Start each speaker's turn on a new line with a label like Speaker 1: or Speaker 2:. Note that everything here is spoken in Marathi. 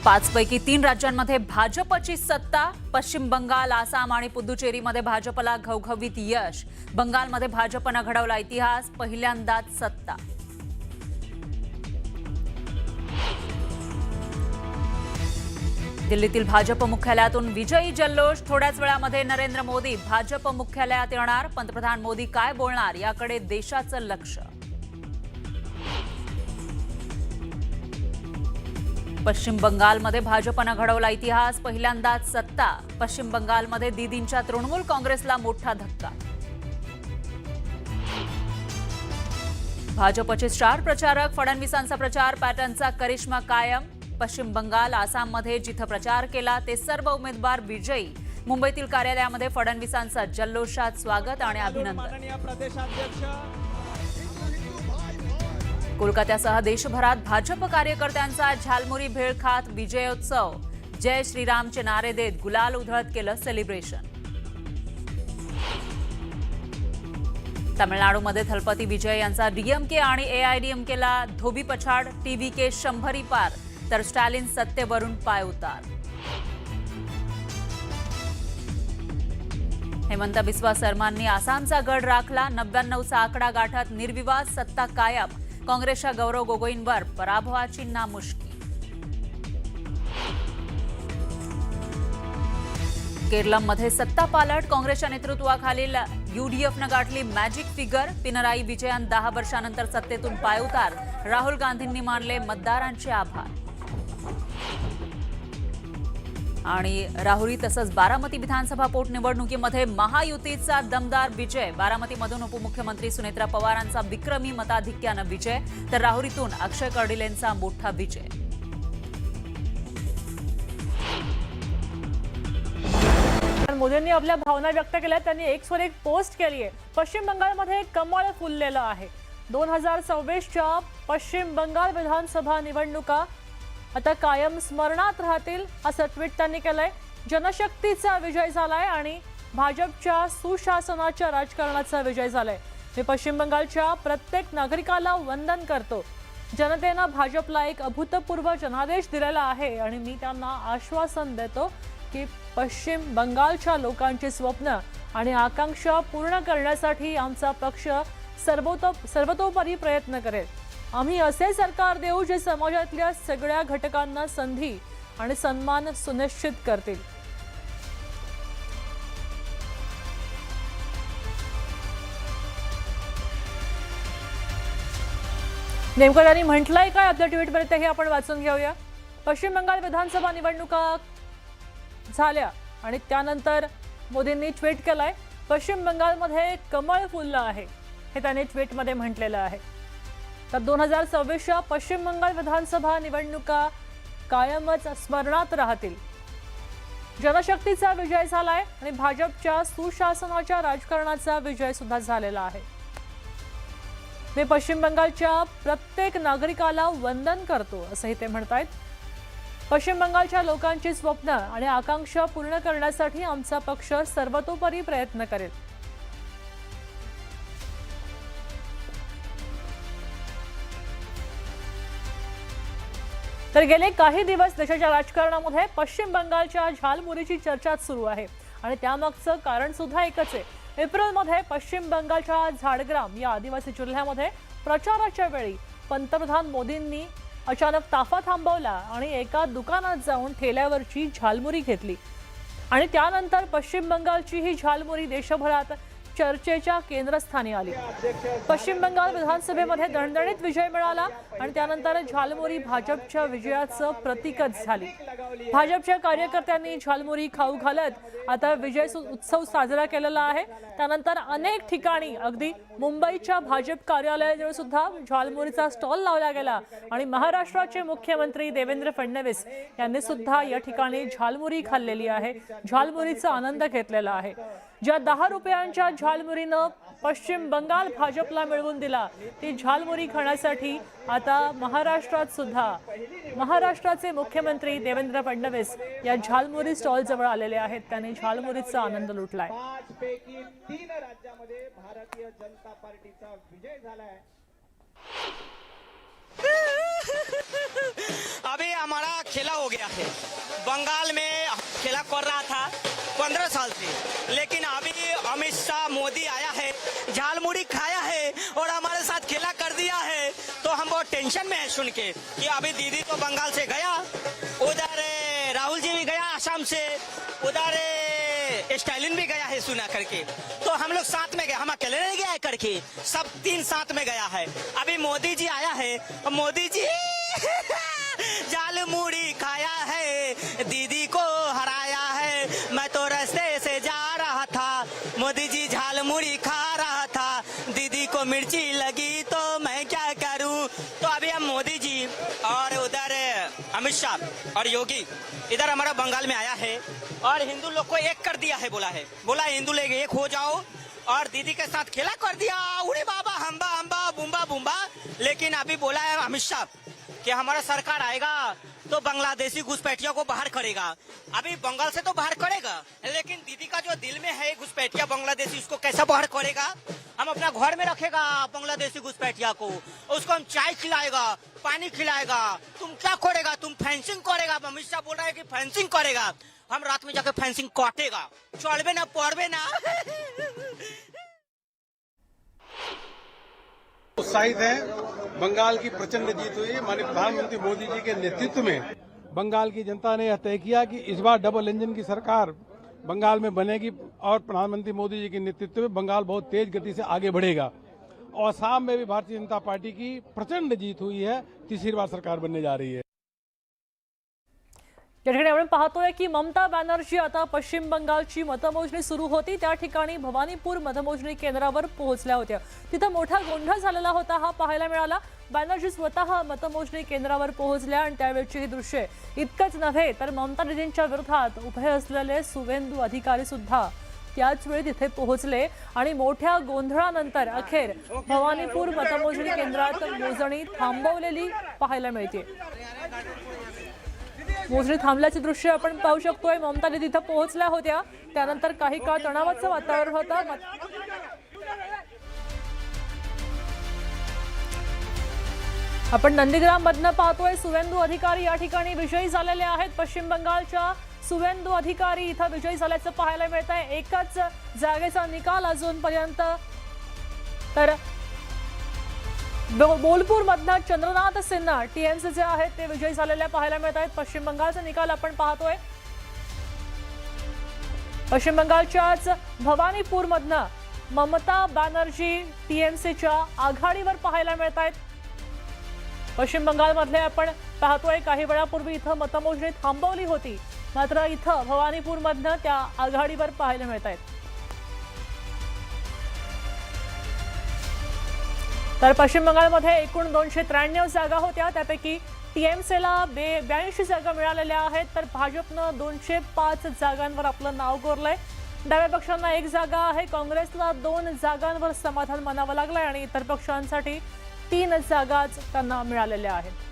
Speaker 1: 5 पैकी 3 राज्यांमध्ये भाजपची सत्ता। पश्चिम बंगाल, आसाम आणि पुदुचेरीमध्ये भाजपला घवघवीत यश। बंगालमध्ये भाजपने घडवला इतिहास, पहिल्यांदाच सत्ता। दिल्लीतील भाजप मुख्यालयातून विजयी जल्लोष। थोड्याच वेळामध्ये नरेंद्र मोदी भाजप मुख्यालयात येणार। पंतप्रधान मोदी काय बोलणार याकडे देशाचं लक्ष। पश्चिम बंगालमध्ये भाजपने घडवला इतिहास, पहिल्यांदाच सत्ता। पश्चिम बंगालमध्ये दीदींच्या तृणमूल काँग्रेसला मोठा धक्का। भाजपचे स्टार प्रचारक फडणवीसांचा प्रचार पॅटर्नचा करिश्मा कायम। पश्चिम बंगाल, आसाममध्ये जिथे प्रचार केला ते सर्व उमेदवार विजयी। मुंबईतील कार्यालयामध्ये फडणवीसांचा जल्लोषात स्वागत आणि अभिनंदन। कोलकात्यासह देशभरात भाजप कार्यकर्त्यांचा झालमुरी भेळ खात विजयोत्सव। जय श्रीरामचे नारे देत गुलाल उधळत केलं सेलिब्रेशन। तामिळनाडूमध्ये थलपती विजय यांचा डीएमके आणि एआयडीएमकेला धोबीपछाड। टीव्हीके 100 पार तर स्टॅलिन सत्तेवरून पायउतार। हेमंत बिस्वा शर्मांनी आसामचा गड राखला। 99चा आकडा गाठत निर्विवाद सत्ता कायम। काँग्रेसच्या गौरव गोगोईंवर पराभवाची नामुष्की। केरळमध्ये सत्ता पालट। काँग्रेसच्या नेतृत्वाखालील यूडीएफनं गाठली मॅजिक फिगर। पिनराई विजयन 10 वर्षांनंतर सत्तेतून पायउतार। राहुल गांधींनी मानले मतदारांचे आभार। आणि राहुरी तसंच बारामती विधानसभा पोटनिवडणुकीमध्ये महायुतीचा दमदार विजय। बारामतीमधून उपमुख्यमंत्री सुनेत्रा पवारांचा विक्रमी मताधिक्यानं विजय तर राहुरीतून अक्षय कर्डिलेंचा मोठा विजय।
Speaker 2: मोदींनी आपल्या भावना व्यक्त केल्या। त्यांनी एक्सवर एक पोस्ट केली आहे। पश्चिम बंगालमध्ये कमळ फुललेलं आहे। 2024च्या पश्चिम बंगाल विधानसभा निवडणुका आता कायम स्मरणात राहतील असं ट्विट त्यांनी केलंय। जनशक्तीचा विजय झालाय आणि भाजपच्या सुशासनाच्या राजकारणाचा विजय झालाय। मी पश्चिम बंगालच्या प्रत्येक नागरिकाला वंदन करतो। जनतेनं भाजपला एक अभूतपूर्व जनादेश दिलेला आहे आणि मी त्यांना आश्वासन देतो की पश्चिम बंगालच्या लोकांची स्वप्न आणि आकांक्षा पूर्ण करण्यासाठी आमचा पक्ष सर्वतोपरी प्रयत्न करेल। आम्ही असे सरकार देऊ जे समाजातल्या सगळ्या घटकांना संधी आणि सन्मान सुनिश्चित करतील। नेमकं त्यांनी म्हटलंय काय आपल्या ट्विटमध्ये हे आपण वाचून घेऊया। पश्चिम बंगाल विधानसभा निवडणुका झाल्या आणि त्यानंतर मोदींनी ट्विट केलंय पश्चिम बंगालमध्ये कमळ फुललं आहे हे त्यांनी ट्विटमध्ये म्हटलेलं आहे। तर 2026च्या पश्चिम बंगाल विधानसभा निवडणुका कायमच स्मरणात राहतील। जनशक्तीचा विजय झालाय आणि भाजपच्या सुशासनाच्या राजकारणाचा विजय सुद्धा झालेला आहे। मी पश्चिम बंगालच्या प्रत्येक नागरिकाला वंदन करतो असंही ते म्हणतायत। पश्चिम बंगालच्या लोकांची स्वप्न आणि आकांक्षा पूर्ण करण्यासाठी आमचा पक्ष सर्वतोपरी प्रयत्न करेल। तर गेले काही दिवस देशाच्या राजकारणामध्ये पश्चिम बंगालच्या झालमुरीची चर्चा सुरू आहे आणि त्यामागचं कारण सुद्धा एकच आहे। एप्रिलमध्ये पश्चिम बंगालच्या झाडग्राम या आदिवासी जिल्ह्यामध्ये प्रचाराच्या वेळी पंतप्रधान मोदींनी अचानक ताफा थांबवला आणि एका दुकानात जाऊन ठेल्यावरची झालमुरी घेतली आणि त्यानंतर पश्चिम बंगालची ही झालमुरी देशभरात चर्चेच्या केंद्रस्थानी आली। पश्चिम बंगाल विधानसभेमध्ये दणदणीत विजय मिळाला आणि त्यानंतर झालमुरी भाजपच्या विजयाचं प्रतीकच झाली। भाजपच्या कार्यकर्त्यांनी झालमुरी खाऊ घालत आता विजय उत्सव साजरा केलेला आहे। त्यानंतर अनेक ठिकाणी अगदी मुंबईच्या भाजप कार्यालयाजवळ सुद्धा झालमुरीचा स्टॉल लावला गेला आणि महाराष्ट्राचे मुख्यमंत्री देवेंद्र फडणवीस यांनी सुद्धा या ठिकाणी झालमुरी खाल्लेली आहे, झालमुरीचा आनंद घेतलेला आहे। ज्या 10 रुपयांच्या झालमुरीनं पश्चिम बंगाल भाजपला मिळवून दिला ती झालमुरी खाण्यासाठी आता महाराष्ट्रात सुद्धा महाराष्ट्राचे मुख्यमंत्री देवेंद्र फडणवीस या झालमुरी स्टॉल जवळ आलेले आहेत। त्यांनी झालमुरीचा आनंद लुटलाय।
Speaker 3: 5 पैकी 3 राज्यांमध्ये भारतीय जनता पार्टीचा विजय झालाय।
Speaker 4: अभी हमारा खेला हो गया है। बंगाल में खेला कर रहा था 15 साल से, लेकिन अभी अमित शाह मोदी आया है, झालमुड़ी खाया है और हमारे साथ खेला कर दिया है। तो हम बहुत टेंशन में है सुन के कि अभी दीदी तो बंगाल से गया, उधर राहुल जी भी गया आसाम से, उधर स्टालिन भी गया है सुना करके। तो हम लोग साथ में गए, हम अकेले नहीं गया है करके, सब तीन साथ में गया है। अभी मोदी जी आया है, मोदी जी जाल मुड़ी खाया है, दीदी को हराया है। मैं तो रास्ते से जा रहा था, मोदी जी झाल मुड़ी खा रहा था, दीदी को मिर्ची लगी तो मैं क्या करूं। तो अभी हम मोदी जी और उधर अमित शाह और योगी इधर हमारा बंगाल में आया है और हिंदू लोग को एक कर दिया है, बोला हिंदू लोग एक हो जाओ, और दीदी के साथ खेला कर दिया, उड़े बाबा हम्बा हम्बा बुम्बा बुम्बा। लेकिन अभी बोला है अमित शाह कि हमारा सरकार आएगा तो बांग्लादेशी घुसपैठिया को बाहर करेगा। अभी बंगाल से तो बाहर करेगा, लेकिन दीदी का जो दिल में है घुसपैठिया बांग्लादेशी, उसको कैसा बाहर करेगा। हम अपना घर में रखेगा बांग्लादेशी घुसपैठिया को, उसको हम चाय खिलाएगा, पानी खिलाएगा। तुम क्या करेगा, तुम फेंसिंग करेगा। अमित शाह बोल रहा है कि फेंसिंग करेगा, हम रात में जाकर फेंसिंग काटेगा, चढ़बे ना पड़बे ना।
Speaker 5: उत्साहित है। बंगाल की प्रचंड जीत हुई। माननीय प्रधानमंत्री मोदी जी के नेतृत्व में बंगाल की जनता ने यह तय किया कि इस बार डबल इंजन की सरकार बंगाल में बनेगी और प्रधानमंत्री मोदी जी के नेतृत्व में बंगाल बहुत तेज गति से आगे बढ़ेगा। और असम में भी भारतीय जनता पार्टी की प्रचंड जीत हुई है, तीसरी बार सरकार बनने जा रही है।
Speaker 2: या ठिकाणी आपण पाहतोय की ममता बॅनर्जी आता पश्चिम बंगालची मतमोजणी सुरू होती त्या ठिकाणी भवानीपूर मतमोजणी केंद्रावर पोहोचल्या होत्या। तिथं मोठा गोंधळ झालेला होता हा पाहायला मिळाला। बॅनर्जी स्वतः मतमोजणी केंद्रावर पोहोचल्या आणि त्यावेळची ही दृश्ये। इतकंच नव्हे तर ममता दीदींच्या विरोधात उभे असलेले सुवेंदू अधिकारी सुद्धा त्याच वेळी तिथे पोहोचले आणि मोठ्या गोंधळानंतर अखेर भवानीपूर मतमोजणी केंद्रात मोजणी थांबवलेली पाहायला मिळते। मोजणी थांबल्याचे दृश्य आपण पाहू शकतोय। ममता दीदी इथं पोहोचल्या होत्या, त्यानंतर काही काळ तणावाचं वातावरण होतं। आपण नंदीग्राम मधनं पाहतोय सुवेंदू अधिकारी या ठिकाणी विजयी झालेले आहेत। पश्चिम बंगालच्या सुवेंदू अधिकारी इथं विजयी झाल्याचं पाहायला मिळत आहे। एकच जागेचा निकाल अजूनपर्यंत तर बोलपूर मधनं चंद्रनाथ सिन्हा टीएमसी जे आहेत ते विजयी झालेले पाहायला मिळत आहेत। पश्चिम बंगालचा निकाल आपण पाहतोय। पश्चिम बंगालच्याच भवानीपूर मधनं ममता बॅनर्जी टीएमसीच्या आघाडीवर पाहायला मिळत आहेत। पश्चिम बंगालमधले आपण पाहतोय काही वेळापूर्वी इथं मतमोजणी थांबवली होती, मात्र इथं भवानीपूर मधनं त्या आघाडीवर पाहायला मिळत आहेत। तर पश्चिम बंगालमध्ये एकूण 293 जागा होत्या, त्यापैकी टीएमसीला 82 जागा मिळालेल्या आहेत, तर भाजपनं 205 जागांवर आपलं नाव कोरलंय। डाव्या पक्षांना 1 जागा आहे, काँग्रेसला 2 जागांवर समाधान मानावं लागलंय आणि इतर पक्षांसाठी 3 जागाच त्यांना मिळालेल्या आहेत।